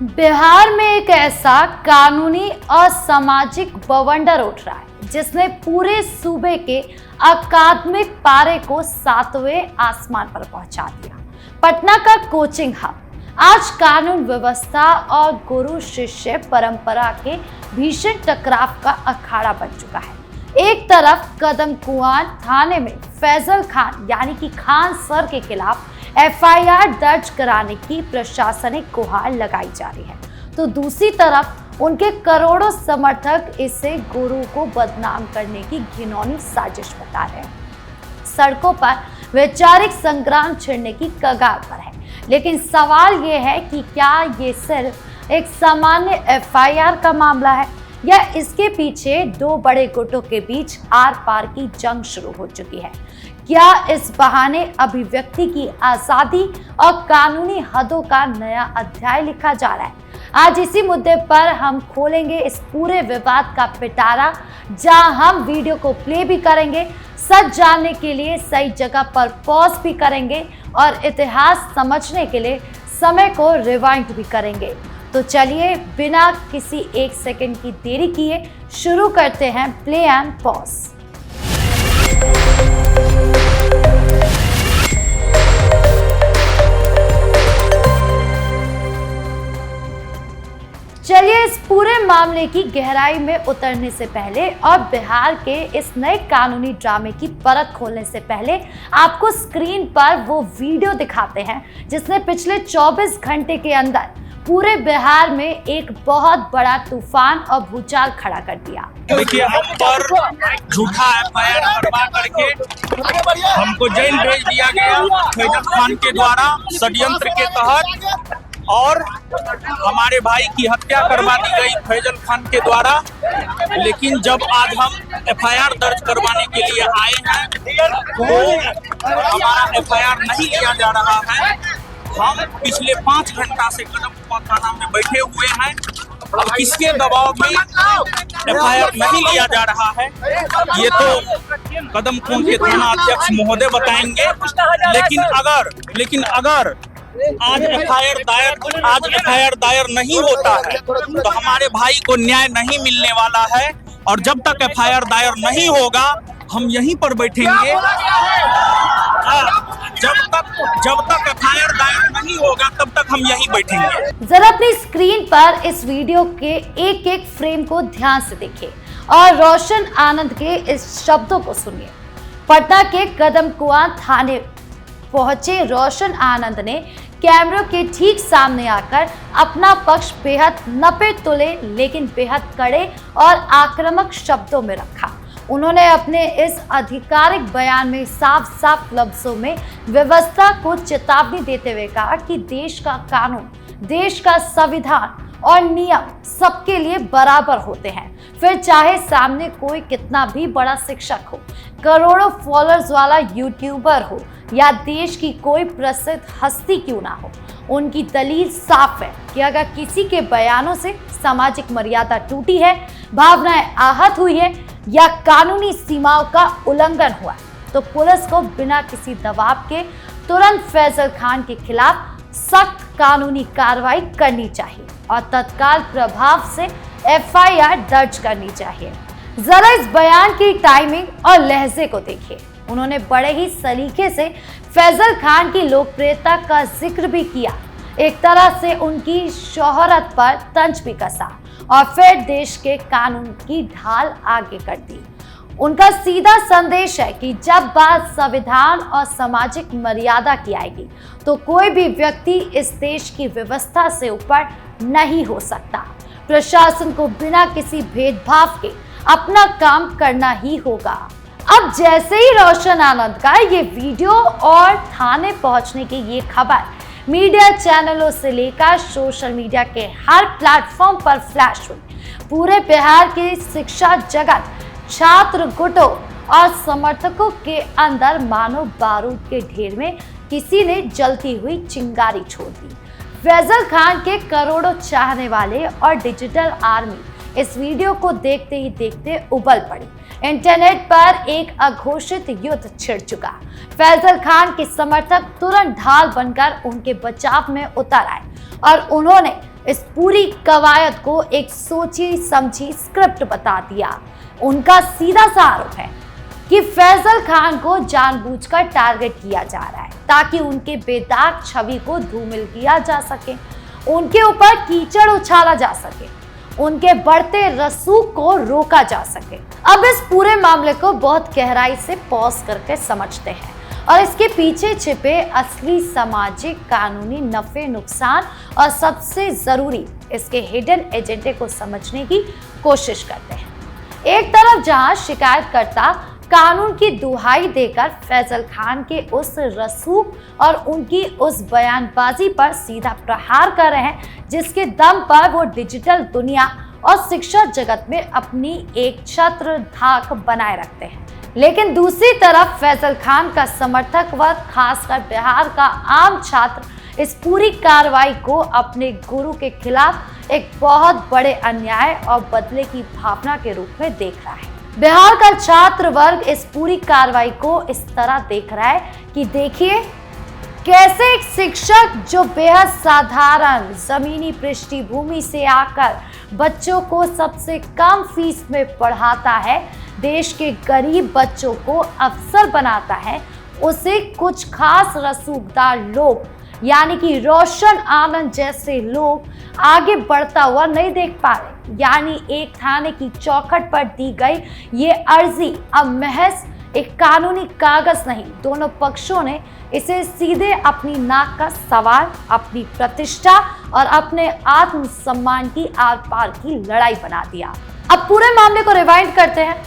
बिहार में एक ऐसा कानूनी और सामाजिक बवंडर उठ रहा है जिसने पूरे सूबे के अकादमिक पारे को 7वें आसमान पर पहुंचा दिया। पटना का कोचिंग हब आज कानून व्यवस्था और गुरु शिष्य परंपरा के भीषण टकराव का अखाड़ा बन चुका है। एक तरफ कदम कुआं थाने में फैजल खान यानी कि खान सर के खिलाफ एफआईआर दर्ज कराने की प्रशासनिक गुहार लगाई जा रही है, तो दूसरी तरफ उनके करोड़ों समर्थक इसे गुरु को बदनाम करने की घिनौनी साजिश बता रहे हैं। सड़कों पर वैचारिक संग्राम छिड़ने की कगार पर है, लेकिन सवाल ये है कि क्या ये सिर्फ एक सामान्य एफआईआर का मामला है या इसके पीछे दो बड़े गुटों के बीच आर पार की जंग शुरू हो चुकी है। क्या इस बहाने अभिव्यक्ति की आजादी और कानूनी हदों का नया अध्याय लिखा जा रहा है? आज इसी मुद्दे पर हम खोलेंगे इस पूरे विवाद का पिटारा, जहां हम वीडियो को प्ले भी करेंगे, सच जानने के लिए सही जगह पर पॉज भी करेंगे और इतिहास समझने के लिए समय को रिवाइंड भी करेंगे। तो चलिए बिना किसी एक सेकंड की देरी किए शुरू करते हैं प्ले एंड पॉज। चलिए इस पूरे मामले की गहराई में उतरने से पहले और बिहार के इस नए कानूनी ड्रामे की परत खोलने से पहले आपको स्क्रीन पर वो वीडियो दिखाते हैं जिसने पिछले 24 घंटे के अंदर पूरे बिहार में एक बहुत बड़ा तूफान और भूचाल खड़ा कर दिया। देखिए, हम पर झूठा एफआईआर करवा करके हमको जेल भेज दिया गया फैजल खान के द्वारा षड्यंत्र के तहत, और हमारे भाई की हत्या करवा दी गई फैजल खान के द्वारा। लेकिन जब आज हम एफआईआर दर्ज करवाने के लिए आए हैं तो हमारा एफआईआर नहीं लिया जा रहा है। हम पिछले 5 घंटा से कदम कुआं थाना में बैठे हुए हैं। अब किसके दबाव में एफआईआर नहीं लिया जा रहा है ये तो कदम कुआं के थाना अध्यक्ष महोदय बताएंगे। लेकिन अगर आज एफआईआर दायर नहीं होता है तो हमारे भाई को न्याय नहीं मिलने वाला है, और जब तक एफआईआर दायर नहीं होगा हम यहीं पर बैठेंगे। जब तक एफआईआर दायर नहीं होगा तब तक हम यहीं बैठेंगे। जरा अपनी स्क्रीन पर इस वीडियो के एक एक फ्रेम को ध्यान से देखिए और रोशन आनंद के इस शब्दों को सुनिए। पटना के कदम कुआं थाने पहुंचे रोशन आनंद ने कैमरों के ठीक सामने आकर अपना पक्ष बेहद नपे तुले लेकिन बेहद कड़े और आक्रामक शब्दों में रखा। उन्होंने अपने इस आधिकारिक बयान में साफ साफ लफ्जों में व्यवस्था को चेतावनी देते हुए कहा कि देश का कानून, देश का संविधान और नियम सबके लिए बराबर होते हैं, फिर चाहे सामने कोई कितना भी बड़ा शिक्षक हो, करोड़ों फॉलोअर्स वाला यूट्यूबर हो या देश की कोई प्रसिद्ध हस्ती क्यों ना हो। उनकी दलील साफ है कि अगर किसी के बयानों से सामाजिक मर्यादा टूटी है, भावनाएं आहत हुई है या कानूनी सीमाओं का उल्लंघन हुआ तो पुलिस को बिना किसी दबाव के तुरंत फैजल खान के खिलाफ सख्त कानूनी कार्रवाई करनी चाहिए और तत्काल प्रभाव से एफआईआर दर्ज करनी चाहिए। जरा इस बयान की टाइमिंग और लहजे को देखिए। उन्होंने बड़े ही सलीके से फैजल खान की लोकप्रियता का जिक्र भी किया, एक तरह से उनकी शोहरत पर तंज भी कसा और फिर देश के कानून की ढाल आगे कर दी। उनका सीधा संदेश है कि जब बात संविधान और सामाजिक मर्यादा की आएगी तो कोई भी व्यक्ति इस देश की व्यवस्था से ऊपर नहीं हो सकता। प्रशासन को बिना किसी भेदभाव के अपना काम करना ही होगा। अब जैसे ही रोशन आनंद का ये वीडियो और थाने पहुंचने की ये खबर मीडिया चैनलों से लेकर सोशल मीडिया के हर प्लेटफॉर्म पर फ्लैश हुई, पूरे बिहार की शिक्षा जगत, छात्र गुटों और समर्थकों के अंदर मानो बारूद के ढेर में किसी ने जलती हुई चिंगारी छोड़ दी। फैजल खान के करोड़ों चाहने वाले और डिजिटल आर्मी इस वीडियो को देखते ही देखते उबल पड़ी। इंटरनेट पर एक अघोषित युद्ध छिड़ चुका। फैजल खान के समर्थक तुरंत ढाल बनकर उनके बचाव में उतर आए और उन्होंने इस पूरी कवायद को एक सोची समझी स्क्रिप्ट बता दिया। उनका सीधा सा आरोप है कि फैजल खान को जानबूझकर टारगेट किया जा रहा है ताकि उनके बेदाग छवि को धूमिल किया जा सके, उनके ऊपर कीचड़ उछाला जा सके, उनके बढ़ते रसूख को रोका जा सके। अब इस पूरे मामले को बहुत गहराई से पॉज करके समझते हैं और इसके पीछे छिपे असली सामाजिक कानूनी नफे नुकसान और सबसे जरूरी इसके हिडन एजेंडे को समझने की कोशिश करते हैं। एक तरफ जहां शिकायतकर्ता कानून की दुहाई देकर फैजल खान के उस रसूख और उनकी उस बयानबाजी पर सीधा प्रहार कर रहे हैं जिसके दम पर वो डिजिटल दुनिया और शिक्षा जगत में अपनी एक छत्र धाक बनाए रखते हैं, लेकिन दूसरी तरफ फैजल खान का समर्थक वर्ग, खासकर बिहार का आम छात्र इस पूरी कार्रवाई को अपने गुरु के खिलाफ एक बहुत बड़े अन्याय और बदले की भावना के रूप में देख रहा है। बिहार का छात्र वर्ग इस पूरी कार्रवाई को इस तरह देख रहा है कि देखिए कैसे एक शिक्षक जो बेहद साधारण जमीनी पृष्ठभूमि से आकर बच्चों को सबसे कम फीस में पढ़ाता है, देश के गरीब बच्चों को अफसर बनाता है, उसे कुछ खास रसूखदार लोग यानी कि रोशन आनंद जैसे लोग आगे बढ़ता हुआ नहीं देख पा रहे। यानी एक थाने की चौखट पर दी गई ये अर्जी अब महज एक कानूनी कागज नहीं, दोनों पक्षों ने इसे सीधे अपनी नाक का सवाल, अपनी प्रतिष्ठा और अपने आत्मसम्मान की आर पार की लड़ाई बना दिया। अब पूरे मामले को रिवाइंड करते हैं,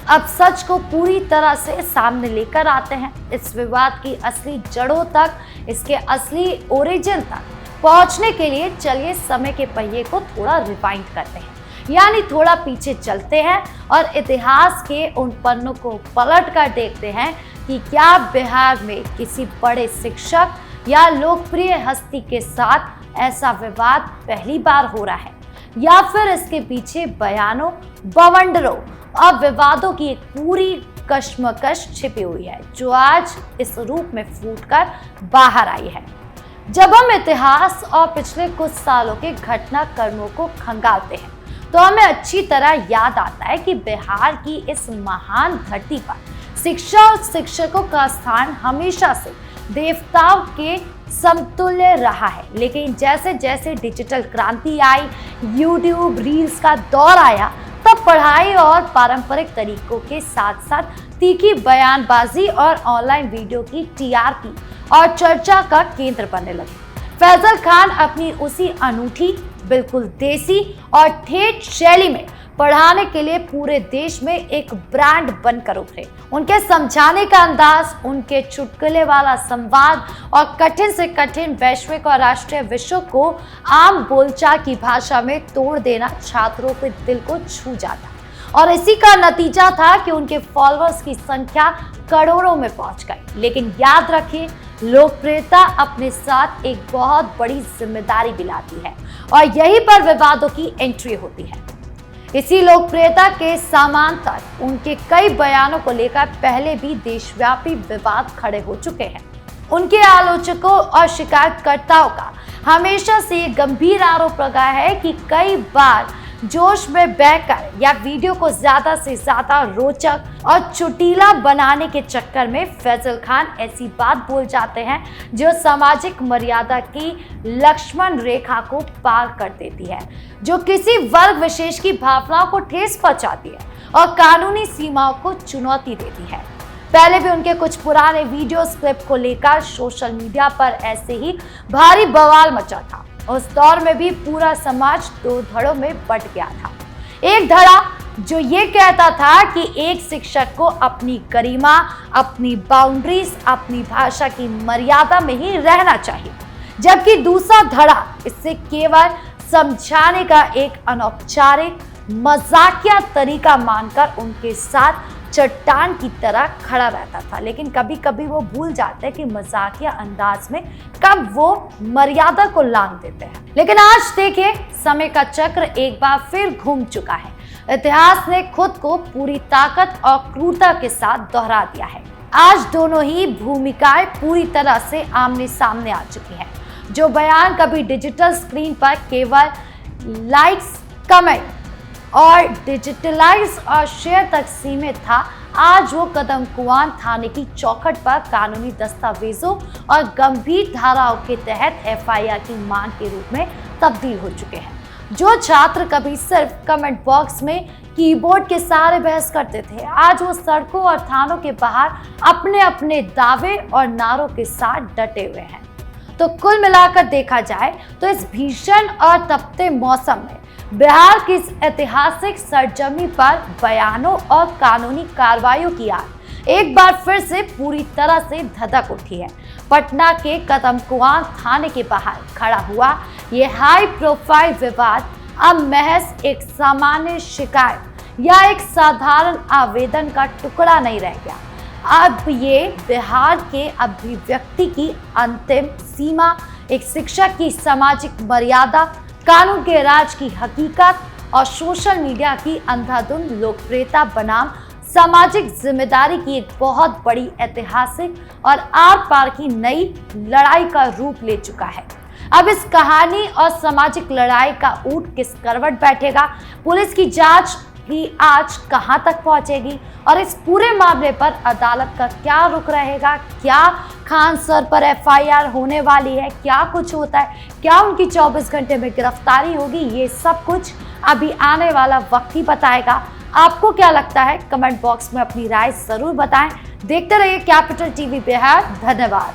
अब सच को पूरी तरह से सामने लेकर आते हैं, इस विवाद की असली जड़ों तक, इसके असली ओरिजिन तक पहुंचने के लिए चलिए समय के पहिए को थोड़ा रिवाइंड करते हैं, यानी थोड़ा पीछे चलते हैं और इतिहास के उन पन्नों को पलट कर देखते हैं कि क्या बिहार में किसी बड़े शिक्षक या लोकप्रिय हस्ती के साथ ऐसा विवाद पहली बार हो रहा है या फिर इसके पीछे बयानों, बवंडरों और विवादों की एक पूरी कश्मकश छिपी हुई है जो आज इस रूप में फूटकर बाहर आई है। जब हम इतिहास और पिछले कुछ सालों के घटनाक्रमों को खंगालते हैं तो हमें अच्छी तरह याद आता है कि बिहार की इस महान धरती पर शिक्षा और शिक्षकों का स्थान हमेशा से देवताओं के समतुल्य रहा है, लेकिन जैसे जैसे डिजिटल क्रांति आई, यूट्यूब रील्स का दौर आया, तब पढ़ाई और पारंपरिक तरीकों के साथ साथ तीखी बयानबाजी और ऑनलाइन वीडियो की टीआरपी और चर्चा का केंद्र बनने लगी। फैजल खान अपनी उसी अनूठी, बिल्कुल देसी और ठेठ शैली में पढ़ाने के लिए पूरे देश में एक ब्रांड बनकर उभरे। उनके समझाने का अंदाज, उनके चुटकुले वाला संवाद और कठिन से कठिन वैश्विक और राष्ट्रीय विषयों को आम बोलचाल की भाषा में तोड़ देना छात्रों के दिल को छू जाता, और इसी का नतीजा था कि उनके फॉलोअर्स की संख्या करोड़ों में पहुंच गई। लेकिन याद रखिए, लोकप्रियता अपने साथ एक बहुत बड़ी जिम्मेदारी भी लाती है और यहीं पर विवादों की एंट्री होती है। इसी लोकप्रियता के समांतर उनके कई बयानों को लेकर पहले भी देशव्यापी विवाद खड़े हो चुके हैं। उनके आलोचकों और शिकायतकर्ताओं का हमेशा से गंभीर आरोप लगा है कि कई बार जोश में बहकर या वीडियो को ज्यादा से ज्यादा रोचक और चुटीला बनाने के चक्कर में फैजल खान ऐसी बात बोल जाते हैं जो सामाजिक मर्यादा की लक्ष्मण रेखा को पार कर देती है, जो किसी वर्ग विशेष की भावनाओं को ठेस पहुंचाती है और कानूनी सीमाओं को चुनौती देती है। पहले भी उनके कुछ पुराने वीडियो क्लिप को लेकर सोशल मीडिया पर ऐसे ही भारी बवाल मचा था। उस दौर में भी पूरा समाज दो धड़ों में बंट गया था। एक धड़ा जो ये कहता था कि एक शिक्षक को अपनी गरिमा, अपनी बाउंड्रीज, अपनी भाषा की मर्यादा में ही रहना चाहिए, जबकि दूसरा धड़ा इससे केवल समझाने का एक अनौपचारिक मजाकिया तरीका मानकर उनके साथ चट्टान की तरह खड़ा रहता था। लेकिन कभी कभी वो भूल जाते हैं कि मजाकिया अंदाज में कब वो मर्यादा को लांघ देते हैं। लेकिन आज देखिए, समय का चक्र एक बार फिर घूम चुका है। इतिहास ने खुद को पूरी ताकत और क्रूरता के साथ दोहरा दिया है। आज दोनों ही भूमिकाएं पूरी तरह से आमने सामने आ चुकी हैं। जो बयान कभी डिजिटल स्क्रीन पर केवल लाइक्स, कमेंट और डिजिटलाइज और शेयर तक सीमित था, आज वो कदम कुआं थाने की चौखट पर कानूनी दस्तावेजों और गंभीर धाराओं के तहत एफआईआर की मांग के रूप में तब्दील हो चुके हैं। जो छात्र कभी सिर्फ कमेंट बॉक्स में कीबोर्ड के सहारे बहस करते थे, आज वो सड़कों और थानों के बाहर अपने अपने दावे और नारों के साथ डटे हुए हैं। तो कुल मिलाकर देखा जाए तो इस भीषण और तपते मौसम में बिहार की इस ऐतिहासिक सरजमी पर बयानों और कानूनी कार्रवाइयों की आग एक बार फिर से पूरी तरह से धधक उठी है। पटना के कदम कुआं थाने के बाहर खड़ा हुआ ये हाई प्रोफाइल विवाद अब महज एक सामान्य शिकायत या एक साधारण आवेदन का टुकड़ा नहीं रह गया। अब ये बिहार के अभिव्यक्ति की अंतिम सीमा, एक शिक्षक की सामाजिक मर्यादा, कानून के राज की हकीकत और सोशल मीडिया की अंधाधुंध लोकप्रियता बनाम सामाजिक जिम्मेदारी की एक बहुत बड़ी ऐतिहासिक और आर पार की नई लड़ाई का रूप ले चुका है। अब इस कहानी और सामाजिक लड़ाई का ऊंट किस करवट बैठेगा, पुलिस की जांच की आज कहां तक पहुंचेगी और इस पूरे मामले पर अदालत का क्या रुख रहेगा, क्या खान सर पर एफआईआर होने वाली है, क्या कुछ होता है, क्या उनकी 24 घंटे में गिरफ्तारी होगी, ये सब कुछ अभी आने वाला वक्त ही बताएगा। आपको क्या लगता है, कमेंट बॉक्स में अपनी राय जरूर बताएं। देखते रहिए कैपिटल टीवी बिहार। धन्यवाद।